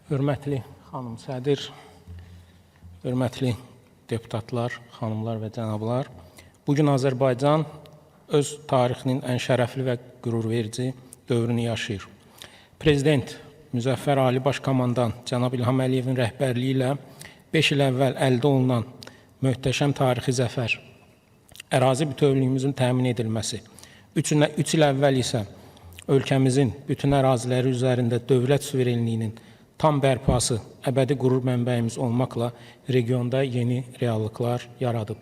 Hörmətli xanım sədir, hörmətli deputatlar, xanımlar və cənablar, bugün Azərbaycan öz tarixinin ən şərəfli və qürurverici dövrünü yaşayır. Prezident Müzəffər Ali Başkomandan cənab İlham Əliyevin rəhbərliyi ilə 5 il əvvəl əldə olunan möhtəşəm tarixi zəfər, ərazi bütövlüyümüzün təmin edilməsi, 3 il əvvəl isə ölkəmizin bütün əraziləri üzərində dövlət suverenliyinin tam bərpası, əbədi qürur mənbəyimiz olmaqla regionda yeni reallıqlar yaradıb.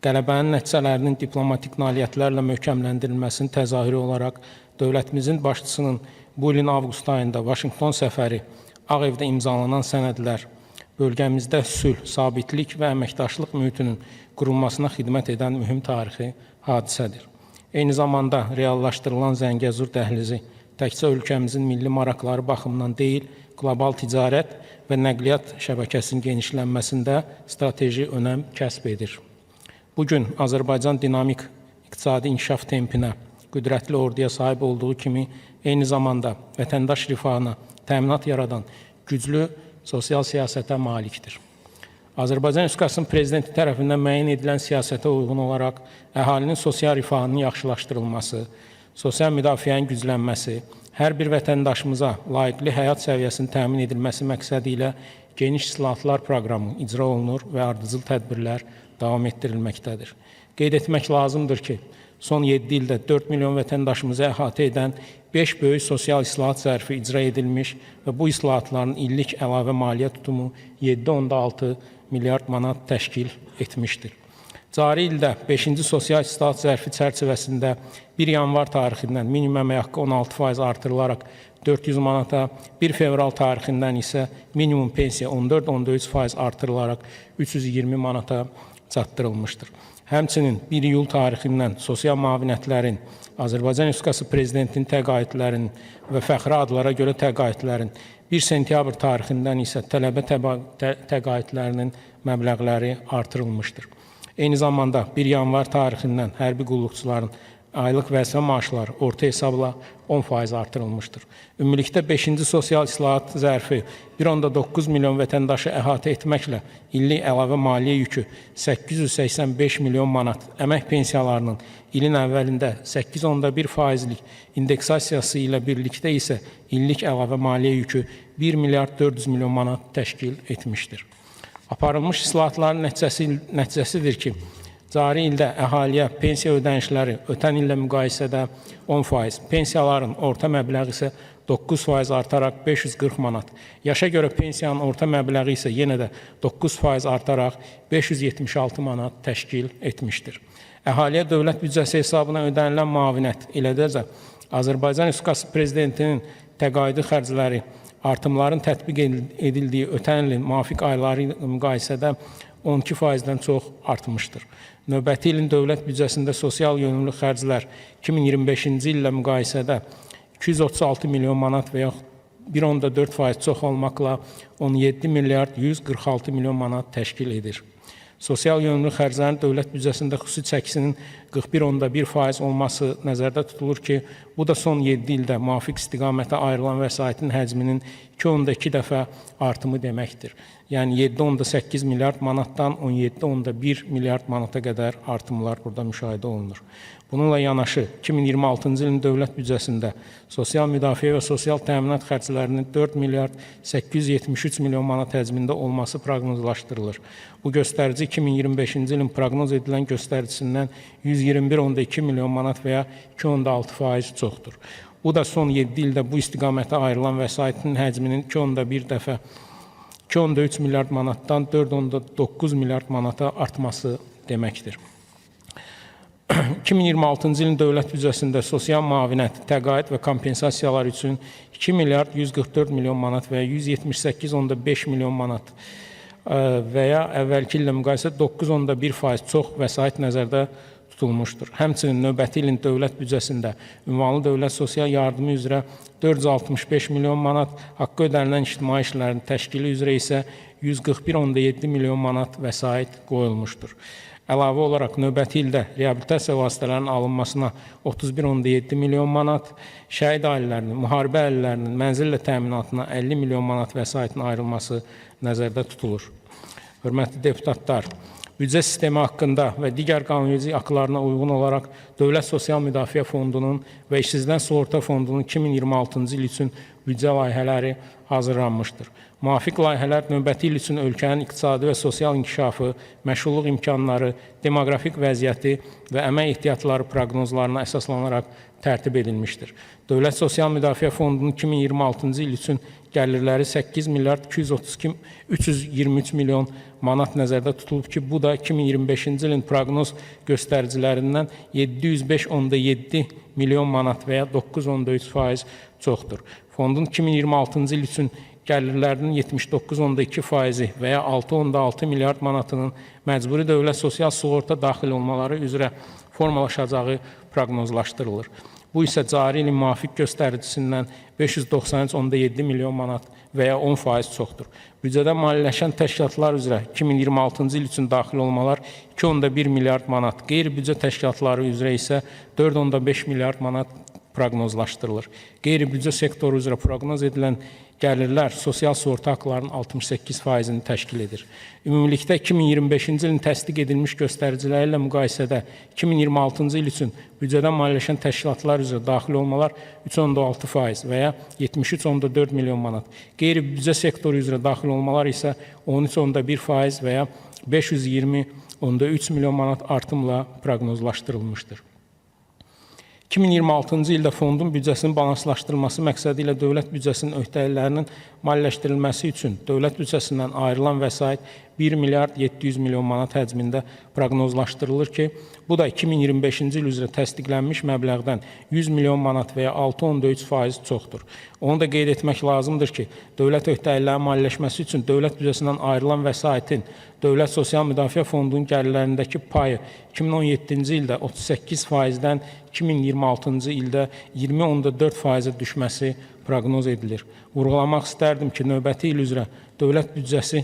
Qələbənin nəticələrinin diplomatik nailiyyətlərlə möhkəmləndirilməsinin təzahürü olaraq dövlətimizin başçısının bu ilin avqust ayında Vaşinqton səfəri, Ağ Evdə imzalanan sənədlər, bölgəmizdə sülh, sabitlik və əməkdaşlıq mühitinin qurulmasına xidmət edən mühüm tarixi hadisədir. Eyni zamanda reallaşdırılan Zəngəzur dəhlizi təkcə ölkəmizin milli maraqları baxımından deyil, qlobal ticarət və nəqliyyat şəbəkəsinin genişlənməsində strateji önəm kəsb edir. Bugün Azərbaycan dinamik iqtisadi inkişaf tempinə, qüdrətli orduya sahib olduğu kimi, eyni zamanda vətəndaş rifahına təminat yaradan güclü sosial siyasətə malikdir. Azərbaycan Respublikasının prezidenti tərəfindən müəyyən edilən siyasətə uyğun olaraq əhalinin sosial rifahının yaxşılaşdırılması, sosial müdafiənin güclənməsi, hər bir vətəndaşımıza layiqli həyat səviyyəsinin təmin edilməsi məqsədi ilə geniş islahatlar proqramı icra olunur və ardıcıl tədbirlər davam etdirilməkdədir. Qeyd etmək lazımdır ki, son 7 ildə 4 milyon vətəndaşımızı əhatə edən 5 böyük sosial islahat zərfi icra edilmiş və bu islahatların illik əlavə maliyyə tutumu 7,6 milyard manat təşkil etmişdir. Cari ildə 5-ci sosial islahat zərfi çərçivəsində 1 yanvar tarixindən minimum əmək haqqı 16% artırılaraq 400 manata, 1 fevral tarixindən isə minimum pensiya 14,3% artırılaraq 320 manata çatdırılmışdır. Həmçinin 1 iyul tarixindən sosial müavinətlərin, Azərbaycan Respublikası Prezidentinin təqaüdlərinin və fəxri adlara görə təqaüdlərin, 1 sentyabr tarixindən isə tələbə təqaüdlərinin məbləğləri artırılmışdır. Eyni zamanda 1 yanvar tarixindən hərbi qulluqçuların aylıq vəzifə maaşları orta hesabla 10% artırılmışdır. Ümumilikdə 5-ci sosial islahat zərfi 1,9 milyon vətəndaşı əhatə etməklə illik əlavə maliyyə yükü 885 milyon manat, əmək pensiyalarının ilin əvvəlində 8,1%lik indeksasiyası ilə birlikdə isə illik əlavə maliyyə yükü 1 milyard 400 milyon manat təşkil etmişdir. Aparılmış islahatların nəticəsidir ki, cari ildə əhaliyə pensiya ödənişləri ötən illə müqayisədə 10%, pensiyaların orta məbləği isə 9% artaraq 540 manat, yaşa görə pensiyanın orta məbləği isə yenə də 9% artaraq 576 manat təşkil etmişdir. Əhaliyə dövlət büdcəsi hesabına ödənilən müavinət, eləcə də Azərbaycan Respublikası Prezidentinin təqaüdü xərcləri artımların tətbiq edildiyi ötən ilin müvafiq ayları ilə müqayisədə 12%-dən çox artmışdır. Növbəti ilin dövlət büdcəsində sosial yönümlü xərclər 2025-ci illə müqayisədə 236 milyon manat və yaxud 1,4% çox olmaqla 17 milyard 146 milyon manat təşkil edir. Sosial yönümlü xərclərin dövlət büdcəsində xüsusi çəkisinin 41,1% olması nəzərdə tutulur ki, bu da son 7 ildə müvafiq istiqamətə ayrılan vəsaitin həcminin 2,2 dəfə artımı deməkdir. Yəni 7,8 milyard manatdan 17,1 milyard manata qədər artımlar burada müşahidə olunur. Bununla yanaşı 2026-cı ilin dövlət büdcəsində sosial müdafiə və sosial təminat xərclərinin 4 milyard 873 milyon manat həcmində olması proqnozlaşdırılır. Bu göstərici 2025-ci ilin proqnoz edilən göstəricisindən 121,2 milyon manat və ya 2,6% çoxdur. Bu da son 7 ildə bu istiqamətə ayrılan vəsaitin həcminin 2,1 dəfə 2,3 milyard manatdan 4,9 milyard manata artması deməkdir. 2026-cı ilin dövlət büdcəsində sosial müavinət, təqaüd və kompensasiyalar üçün 2 milyard 144 milyon manat və 178,5 milyon manat və ya əvvəlki illə müqayisədə 9,1% çox vəsait nəzərdə tutulmuşdur. Həmçinin növbəti ilin dövlət büdcəsində ünvanlı dövlət sosial yardımı üzrə 465 milyon manat, haqqı ödənilən ictimai işlərin təşkili üzrə isə 141,7 milyon manat vəsait qoyulmuşdur. Əlavə olaraq növbəti ildə reabilitasiya vasitələrinin alınmasına 31,7 milyon manat, şəhid ailələrinin, müharibə əhalilərinin mənzillə təminatına 50 milyon manat vəsaitin ayrılması nəzərdə tutulur. Hörmətli deputatlar, büdcə sistemi haqqında və digər qanunverici aktlarına uyğun olaraq Dövlət Sosial Müdafiə Fondunun və İşsizdən Sığorta Fondunun 2026-cı il üçün büdcə layihələri hazırlanmışdır. Müvafiq layihələr növbəti il üçün ölkənin iqtisadi və sosial inkişafı, məşğulluq imkanları, demoqrafik vəziyyəti və əmək ehtiyatları proqnozlarına əsaslanaraq tərtib edilmişdir. Dövlət Sosial Müdafiə Fondunun 2026-cı il üçün gəlirləri 8 milyard 323 milyon manat nəzərdə tutulub ki, bu da 2025-ci ilin proqnoz göstəricilərindən 705,7 milyon manat və ya 9,3% çoxdur. Fondun 2026-cı il üçün gəlirlərinin 79,2% və ya 6,6 milyard manatının məcburi dövlət sosial sığorta daxil olmaları üzrə formalaşacağı proqnozlaşdırılır. Bu isə cari ilin müvafiq göstəricisindən 593,7 milyon manat və ya 10% çoxdur. Büdcədə maliyyələşən təşkilatlar üzrə 2026-cı il üçün daxil olmalar 2,1 milyard manat, qeyri-büdcə təşkilatları üzrə isə 4,5 milyard manat proqnozlaşdırılır. Qeyri-büdcə sektoru üzrə proqnoz edilən gəlirlər sosial sığorta haqlarının 68%-ni təşkil edir. Ümumilikdə 2025-ci ilin təsdiq edilmiş göstəriciləri ilə müqayisədə 2026-cı il üçün büdcədən maliyyələşən təşkilatlar üzrə daxil olmalar 3,6% və ya 73,4 milyon manat. Qeyri-büdcə sektoru üzrə daxil olmalar isə 13,1% və ya 520,3 milyon manat artımla proqnozlaşdırılmışdır. 2026-cı ildə fondun büdcəsinin balanslaşdırılması məqsədi ilə dövlət büdcəsinin öhdəliklərinin maliyyələşdirilməsi üçün dövlət büdcəsindən ayrılan vəsait 1 milyard 700 milyon manat həcmində proqnozlaşdırılır ki, bu da 2025-ci il üzrə təsdiqlənmiş məbləğdən 100 milyon manat və ya 6,3% çoxdur. Onu da qeyd etmək lazımdır ki, dövlət öhdəliklərinin maliyyələşməsi üçün dövlət büdcəsindən ayrılan vəsaitin Dövlət Sosial Müdafiə Fondunun gəlirlərindəki payı 2017-ci ildə 38%-dən 2026-cı ildə 20,4%-ə düşməsi proqnoz edilir. Vurğulamaq istərdim ki, növbəti il üzrə dövlət büdcəsi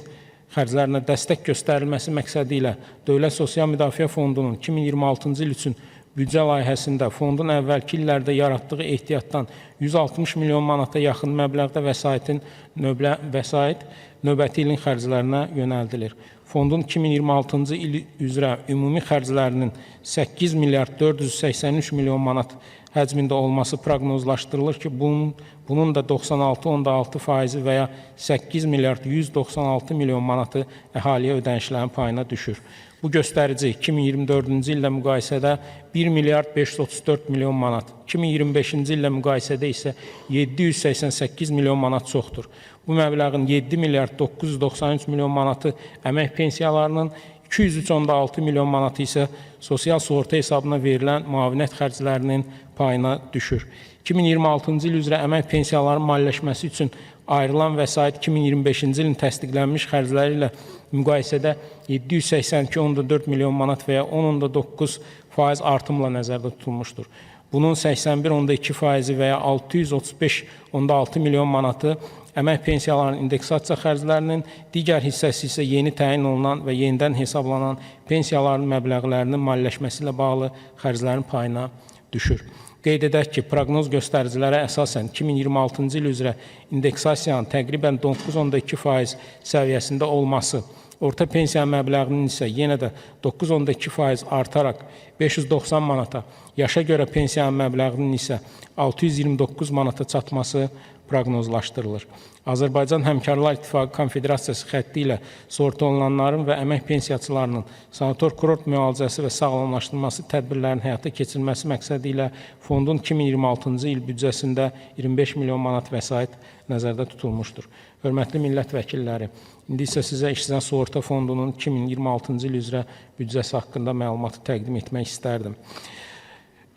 xərclərinə dəstək göstərilməsi məqsədi ilə Dövlət Sosial Müdafiə Fondunun 2026-cı il üçün büdcə layihəsində fondun əvvəlki illərdə yaratdığı ehtiyatdan 160 milyon manata yaxın məbləğdə vəsait növbəti ilin xərclərinə yönəldilir. Fondun 2026-cı il üzrə ümumi xərclərinin 8 milyard 483 milyon manat həcmində olması proqnozlaşdırılır ki, bunun da 96,6% və ya 8 milyard 196 milyon manatı əhaliyə ödənişlərin payına düşür. Bu göstərici 2024-cü illə müqayisədə 1 milyard 534 milyon manat, 2025-ci illə müqayisədə isə 788 milyon manat çoxdur. Bu məbləğin 7 milyard 993 milyon manatı əmək pensiyalarının, 203,6 milyon manatı isə sosial sığorta hesabına verilən müavinət xərclərinin payına düşür. 2026-cı il üzrə əmək pensiyalarının maliyyələşməsi üçün ayrılan vəsait 2025-ci ilin təsdiqlənmiş xərcləri ilə müqayisədə 782,4 milyon manat və ya 10,9% artımla nəzərdə tutulmuşdur. Bunun 81,2% və ya 635,6 milyon manatı əmək pensiyalarının indeksasiya xərclərinin, digər hissəsi isə yeni təyin olunan və yenidən hesablanan pensiyaların məbləğlərinin maliyyələşməsi ilə bağlı xərclərin payına düşür. Qeyd edək ki, proqnoz göstəricilərə əsasən 2026-cı il üzrə indeksasiyanın təqribən 9,2% səviyyəsində olması, orta pensiya məbləğinin isə yenə də 9,2% artaraq 590 manata, yaşa görə pensiya məbləğinin isə 629 manata çatması proqnozlaşdırılır. Azərbaycan Həmkarlar İttifaqı Konfederasiyası xətti ilə sığorta olunanların və əmək pensiyaçılarının sanator kurort müalicəsi və sağlamlaşdırılması tədbirlərinin həyata keçirilməsi məqsədi ilə fondun 2026-cı il büdcəsində 25 milyon manat vəsait nəzərdə tutulmuşdur. Hörmətli millət vəkilləri, indi isə sizə İşsizdən Sığorta Fondunun 2026-cı il üzrə büdcəsi haqqında məlumatı təqdim etmək istərdim.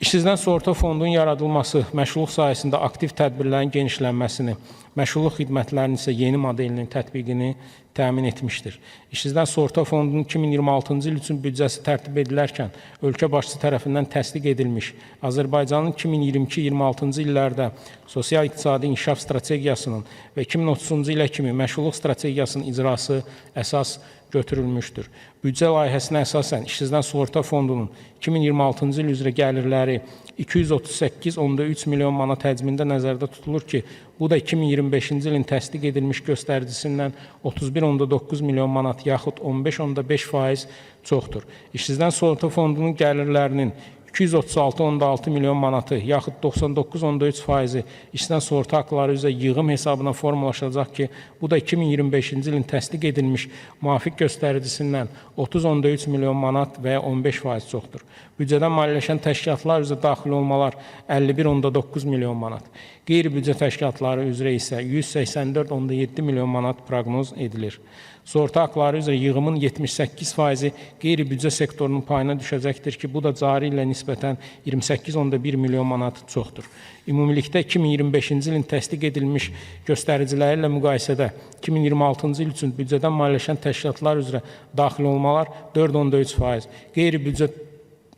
İşsizdən Sığorta Fondunun yaradılması, məşğulluq sahəsində aktiv tədbirlərin genişlənməsini, məşğulluq xidmətlərinin isə yeni modelinin tətbiqini təmin etmişdir. İşsizdən sığorta fondunun 2026-cı il üçün büdcəsi tərtib edilərkən ölkə başçısı tərəfindən təsdiq edilmiş Azərbaycanın 2022-26-cı illərdə sosial-iqtisadi inkişaf strategiyasının və 2030-cu ilə kimi məşğulluq strategiyasının icrası əsas götürülmüşdür. Büdcə layihəsinə əsasən işsizdən sığorta fondunun 2026-cı il üzrə gəlirləri 238,3 milyon manat həcmində nəzərdə tutulur ki, bu da 2025-ci ilin təsdiq edilmiş göstəricisindən 31,9 milyon manat yaxud 15,5% çoxdur. İşsizdən sığorta fondunun gəlirlərinin 236,6 milyon manatı yaxud 99,3% işsizdən sığorta haqları üzrə yığım hesabına formalaşacaq ki, bu da 2025-ci ilin təsdiq edilmiş müvafiq göstəricisindən 30,3 milyon manat və ya 15% çoxdur. Büdcədən maliyyələşən təşkilatlar üzrə daxil olmalar 51,9 milyon manat. Qeyri-büdcə təşkilatları üzrə isə 184,7 milyon manat proqnoz edilir. Sığorta haqları üzrə yığımın 78% qeyri-büdcə sektorunun payına düşəcəkdir ki, bu da cari ilə nisbətən 28,1 milyon manat çoxdur. Ümumilikdə 2025-ci ilin təsdiq edilmiş göstəriciləri ilə müqayisədə 2026-cı il üçün büdcədən maliyyələşən təşkilatlar üzrə daxil olmalar 4,3%, qeyri-büdcə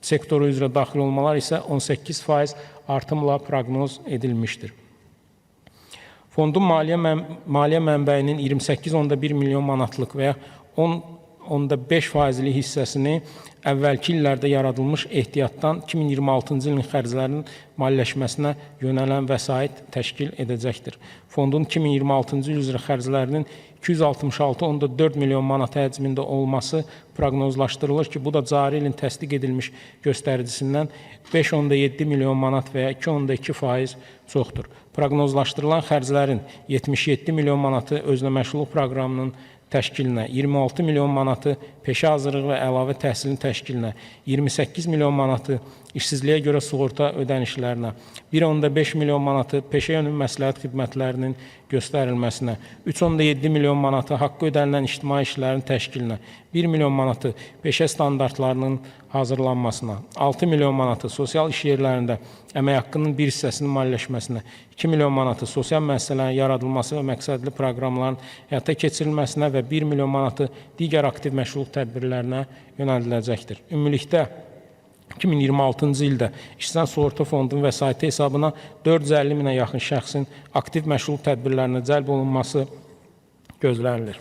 sektoru üzrə daxil olmalar isə 18% artımla proqnoz edilmişdir. Fondun maliyyə mənbəyinin 28,1 milyon manatlıq və ya 10,5%li hissəsini əvvəlki illərdə yaradılmış ehtiyatdan 2026-cı ilin xərclərinin maliyyələşməsinə yönələn vəsait təşkil edəcəkdir. Fondun 2026-cı il üzrə xərclərinin 266,4 milyon manat həcmində olması proqnozlaşdırılır ki, bu da cari ilin təsdiq edilmiş göstəricisindən 5,7 milyon manat və ya 2,2% çoxdur. Proqnozlaşdırılan xərclərin 77 milyon manatı özünə məşğulluq proqramının təşkilinə, 26 milyon manatı peşə hazırlığı və əlavə təhsilin təşkilinə, 28 milyon manatı işsizliyə görə sığorta ödənişlərinə, 1,5 milyon manatı peşə yönümlü məsləhət xidmətlərinin göstərilməsinə, 3,7 milyon manatı haqqı ödənilən ictimai işlərin təşkilinə, 1 milyon manatı peşə standartlarının hazırlanmasına, 6 milyon manatı sosial iş yerlərində əmək haqqının bir hissəsinin maliyyələşməsinə, 2 milyon manatı sosial müəssisələrin yaradılması və məqsədli proqramların həyata keçirilməsinə və 1 milyon manatı digər aktiv məşğulluq tədbirlərinə yönəldiləcəkdir. Ümumilikdə 2026-cı ildə işsizdən sığorta fondunun vəsaiti hesabına 450 minə yaxın şəxsin aktiv məşğulluq tədbirlərinə cəlb olunması gözlənilir.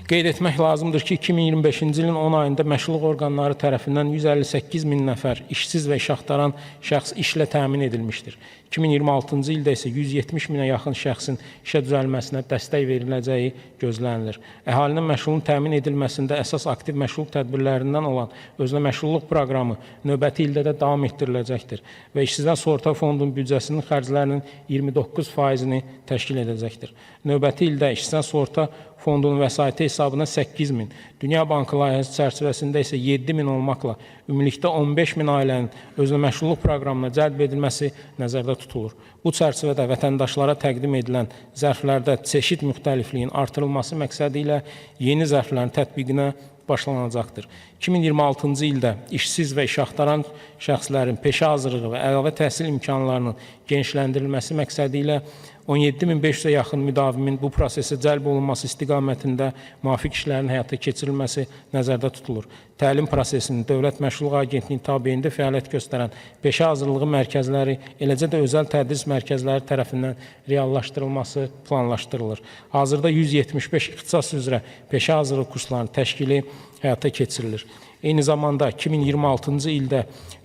Qeyd etmək lazımdır ki, 2025-ci ilin 10 ayında məşğulluq orqanları tərəfindən 158 min nəfər işsiz və iş axtaran şəxs işlə təmin edilmişdir. 2026-cı ildə isə 170 minə yaxın şəxsin işə düzəlməsinə dəstək veriləcəyi gözlənilir. Əhalinin məşğulluğun təmin edilməsində əsas aktiv məşğulluq tədbirlərindən olan özünə məşğulluq proqramı növbəti ildə də davam etdiriləcəkdir və işsizdən sığorta fondunun büdcəsinin xərclərinin 29%-ni təşkil edəcəkdir. Növbəti ildə işsizdən sığorta fondunun vəsaiti hesabına 8 min, Dünya Bankı layihəsi çərçivəsində isə 7 min olmaqla ümumilikdə 15 min ailənin özünə məşğulluq proqramına cəlb edilməsi nəzərdə tutulur. Bu çərçivədə vətəndaşlara təqdim edilən zərflərdə çeşid müxtəlifliyin artırılması məqsədi ilə yeni zərflərin tətbiqinə başlanacaqdır. 2026-cı ildə işsiz və iş axtaran şəxslərin peşə hazırlığı və əlavə təhsil imkanlarının genişləndirilməsi məqsədi ilə 17.500-ə yaxın müdavimin bu prosesə cəlb olunması istiqamətində müvafiq işlərin həyata keçirilməsi nəzərdə tutulur. Təlim prosesinin Dövlət Məşğulluq Agentliyinin tabeyində fəaliyyət göstərən peşə hazırlığı mərkəzləri, eləcə də özəl tədris mərkəzləri tərəfindən reallaşdırılması planlaşdırılır. Hazırda 175 ixtisas üzrə peşə hazırlığı kurslarının təşkili həyata keçirilir. Eyni zamanda 2026-cı ildə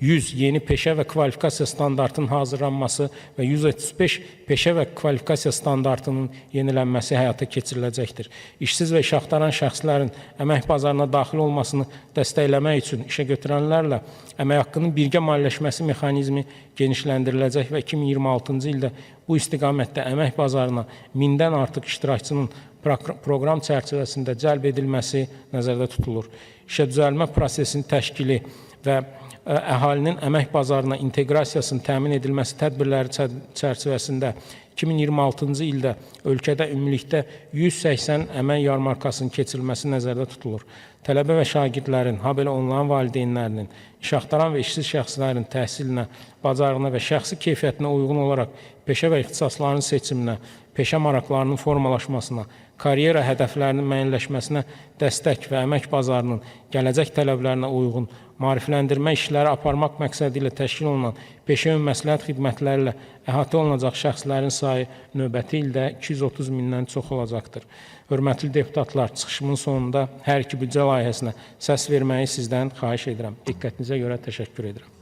100 yeni peşə və kvalifikasiya standartının hazırlanması və 135 peşə və kvalifikasiya standartının yenilənməsi həyata keçiriləcəkdir. İşsiz və iş axtaran şəxslərin əmək bazarına daxil olmasını dəstəkləmək üçün işə götürənlərlə əmək haqqının birgə maliyyələşməsi mexanizmi genişləndiriləcək və 2026-cı ildə bu istiqamətdə əmək bazarına 1000-dən artıq iştirakçının proqram çərçivəsində cəlb edilməsi nəzərdə tutulur. İşə düzəlmə prosesinin təşkili və əhalinin əmək bazarına inteqrasiyasının təmin edilməsi tədbirləri çərçivəsində 2026-cı ildə ölkədə ümumilikdə 180 əmək yarmarkasının keçirilməsi nəzərdə tutulur. Tələbə və şagirdlərin, habelə onların valideynlərinin, iş axtaran və işsiz şəxslərin təhsilinə, bacarığına və şəxsi keyfiyyətinə uyğun olaraq peşə və ixtisasların seçiminə, peşə maraqlarının formalaşmasına, karyera hədəflərinin müəyyənləşməsinə dəstək və əmək bazarının gələcək tələblərinə uyğun maarifləndirmə işləri aparmaq məqsədi ilə təşkil olunan peşə məsləhət xidmətləri ilə əhatə olunacaq şəxslərin sayı növbəti ildə 230 mindən çox olacaqdır. Hörmətli deputatlar, çıxışımın sonunda hər iki büdcə layihəsinə səs verməyi sizdən xahiş edirəm. Diqqətinizə görə təşəkkür edirəm.